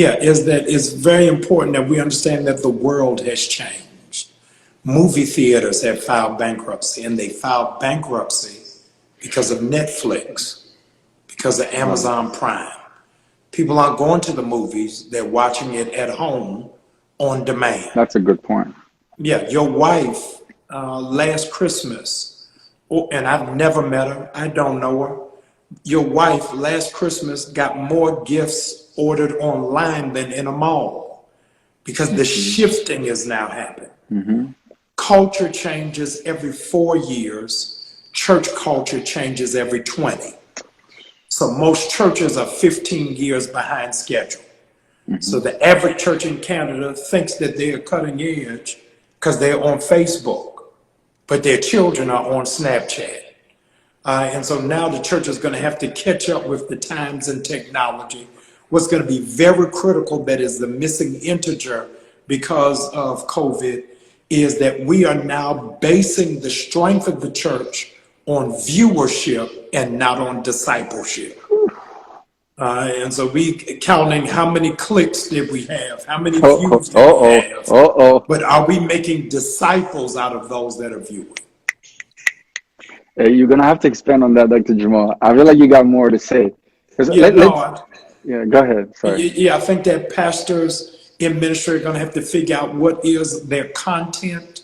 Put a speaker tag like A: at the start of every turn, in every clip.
A: Yeah, is that it's very important that we understand that the world has changed. Movie theaters have filed bankruptcy, and they filed bankruptcy because of Netflix, because of
B: Right.
A: Amazon Prime. People aren't going to the movies, they're watching it at home on demand.
B: That's a good point.
A: Yeah, your wife last Christmas, oh, and I've never met her, I don't know her. Your wife last Christmas got more gifts ordered online than in a mall because the
B: Hmm.
A: shifting is now happening.
B: Hmm.
A: Culture changes every 4 years, church culture changes every 20. So most churches are 15 years behind schedule.
B: Hmm.
A: So the average church in Canada thinks that they are cutting edge because they're on Facebook, but their children are on Snapchat. And so now the church is going to have to catch up with the times and technology. What's going to be very critical, that is the missing integer because of COVID, is that we are now basing the strength of the church on viewership and not on discipleship. And so we counting how many clicks did we have, how many
B: Oh, oh,
A: views did we
B: oh,
A: have,
B: oh, oh.
A: but are we making disciples out of those that are viewing?
B: Hey, you're gonna have to expand on that, Dr. Jamal. I feel like you got more to say. 'Cause
A: Yeah,
B: let's,
A: no,
B: yeah, go ahead. Sorry.
A: yeah, I think that pastors in ministry are going to have to figure out what is their content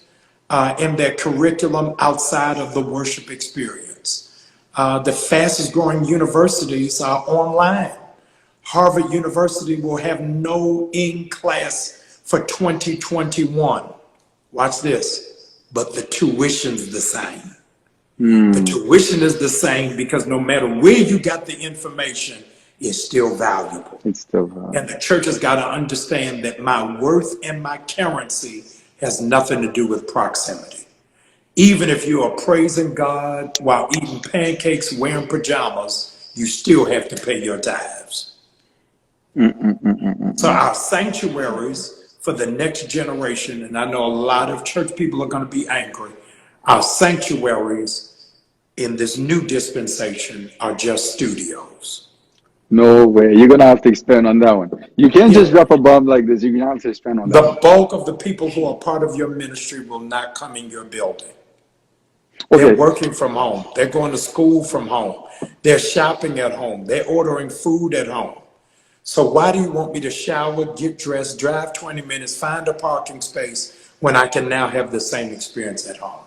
A: and their curriculum outside of the worship experience. The fastest growing universities are online. Harvard University will have no in-class for 2021. Watch this, but the tuition's the same. The
B: Hmm.
A: tuition is the same because no matter where you got the information, it's still valuable.
B: It's still
A: And the church has got to understand that my worth and my currency has nothing to do with proximity. Even if you are praising God while eating pancakes, wearing pajamas, you still have to pay your tithes. So our sanctuaries for the next generation, and I know a lot of church people are going to be angry, our sanctuaries in this new dispensation are just studios.
B: No way. You're gonna have to expand on that one. You can't
A: Yeah,
B: just drop a bomb like this. You're gonna have to expand on that
A: the
B: one.
A: bulk of the people who are part of your ministry will not come in your building. They're
B: Okay.
A: working from home. They're going to school from home. They're shopping at home. They're ordering food at home. So why do you want me to shower, get dressed, drive 20 minutes, find a parking space when I can now have the same experience at home?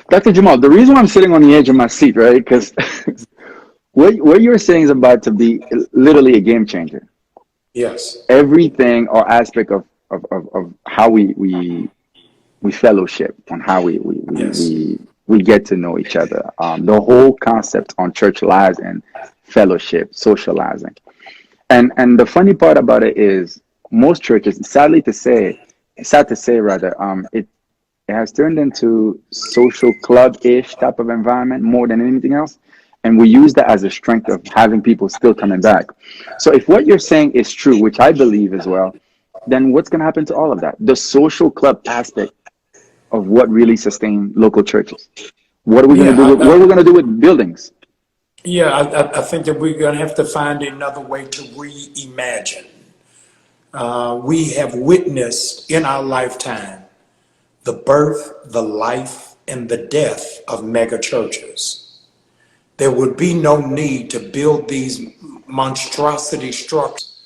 B: Dr. Jamal, the reason why I'm sitting on the edge of my seat, right? Because what you're saying is about to be literally a game changer.
A: Yes.
B: Everything or aspect of how we fellowship, on how
A: Yes.
B: we get to know each other. The whole concept on church lives and fellowship, socializing. And the funny part about it is most churches, sad to say rather, it has turned into social club-ish type of environment more than anything else. And we use that as a strength of having people still coming back. So if what you're saying is true, which I believe as well, then what's going to happen to all of that? The social club aspect of what really sustain local churches. What are we going to
A: Yeah,
B: do what are we going to do with buildings?
A: I think that we're going to have to find another way to reimagine. We have witnessed in our lifetime the birth, the life, and the death of mega churches. There would be no need to build these monstrosity structures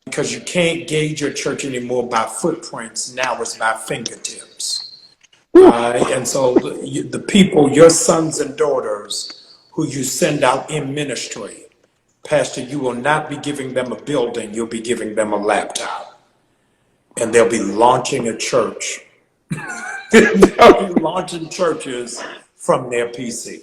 A: because you can't gauge your church anymore by footprints. Now it's by fingertips. And so the people, your sons and daughters who you send out in ministry, Pastor, you will not be giving them a building, you'll be giving them a laptop. And they'll be launching a church. They'll be launching churches from their PC.